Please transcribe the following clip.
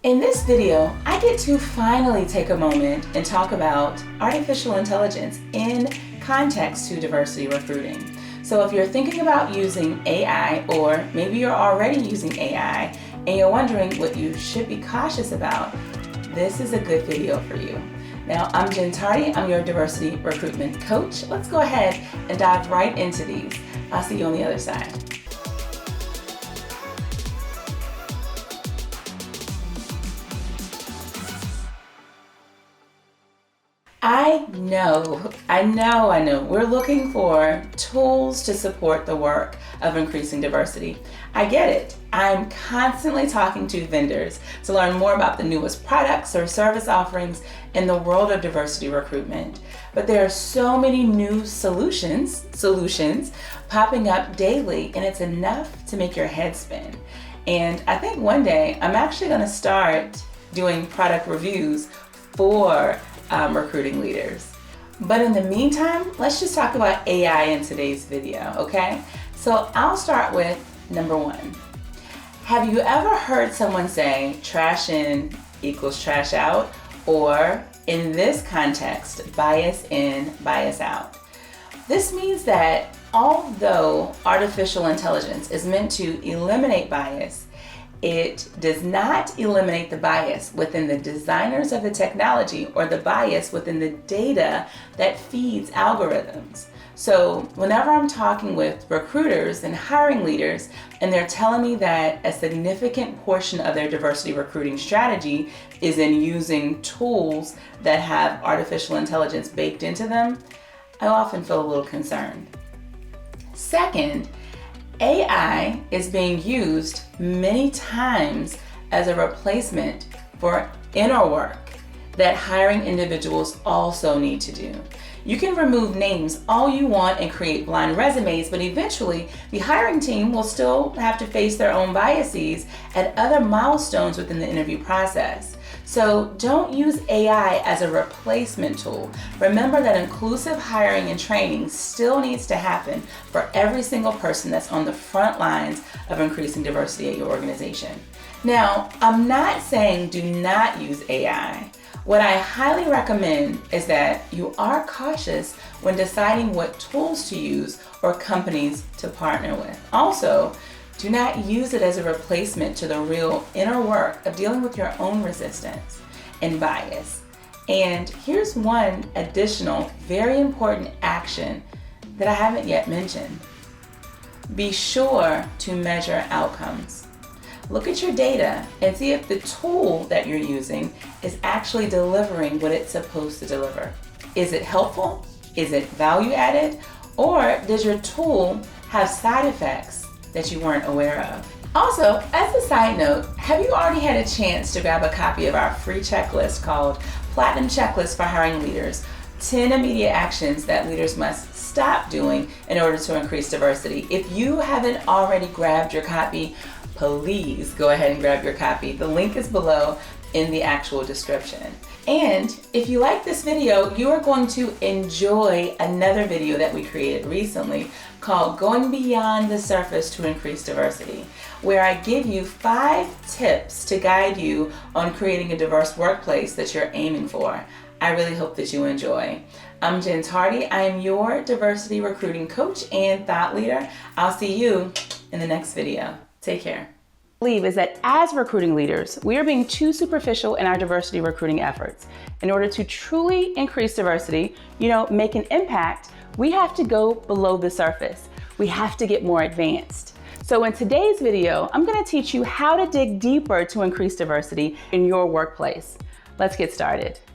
In this video, I get to finally take a moment and talk about artificial intelligence in context to diversity recruiting. So if you're thinking about using AI, or maybe you're already using AI and you're wondering what you should be cautious about, this is a good video for you. Now, I'm Jen Tardy, I'm your diversity recruitment coach. Let's go ahead and dive right into these. I'll see you on the other side. I know. We're looking for tools to support the work of increasing diversity. I get it. I'm constantly talking to vendors to learn more about the newest products or service offerings in the world of diversity recruitment. But there are so many new solutions popping up daily, and it's enough to make your head spin. And I think one day I'm actually going to start doing product reviews for recruiting leaders. But in the meantime, let's just talk about AI in today's video, okay? So I'll start with number one. Have you ever heard someone say trash in equals trash out? Or in this context, bias in, bias out? This means that although artificial intelligence is meant to eliminate bias, it does not eliminate the bias within the designers of the technology or the bias within the data that feeds algorithms. So whenever I'm talking with recruiters and hiring leaders and they're telling me that a significant portion of their diversity recruiting strategy is in using tools that have artificial intelligence baked into them, I often feel a little concerned. Second, AI is being used many times as a replacement for inner work that hiring individuals also need to do. You can remove names all you want and create blind resumes, but eventually the hiring team will still have to face their own biases at other milestones within the interview process. So don't use AI as a replacement tool. Remember that inclusive hiring and training still needs to happen for every single person that's on the front lines of increasing diversity at your organization. Now, I'm not saying do not use AI. What I highly recommend is that you are cautious when deciding what tools to use or companies to partner with. Also, do not use it as a replacement to the real inner work of dealing with your own resistance and bias. And here's one additional very important action that I haven't yet mentioned. Be sure to measure outcomes. Look at your data and see if the tool that you're using is actually delivering what it's supposed to deliver. Is it helpful? Is it value added? Or does your tool have side effects that you weren't aware of? Also, as a side note, have you already had a chance to grab a copy of our free checklist called Platinum Checklist for Hiring Leaders? 10 immediate actions that leaders must stop doing in order to increase diversity. If you haven't already grabbed your copy, please go ahead and grab your copy. The link is below in the actual description. And if you like this video, you are going to enjoy another video that we created recently called Going Beyond the Surface to Increase Diversity, where I give you 5 tips to guide you on creating a diverse workplace that you're aiming for. I really hope that you enjoy. I'm Jen Tardy. I am your diversity recruiting coach and thought leader. I'll see you in the next video. Take care. Believe is that as recruiting leaders, we are being too superficial in our diversity recruiting efforts. In order to truly increase diversity, make an impact, we have to go below the surface. We have to get more advanced. So in today's video, I'm going to teach you how to dig deeper to increase diversity in your workplace. Let's get started.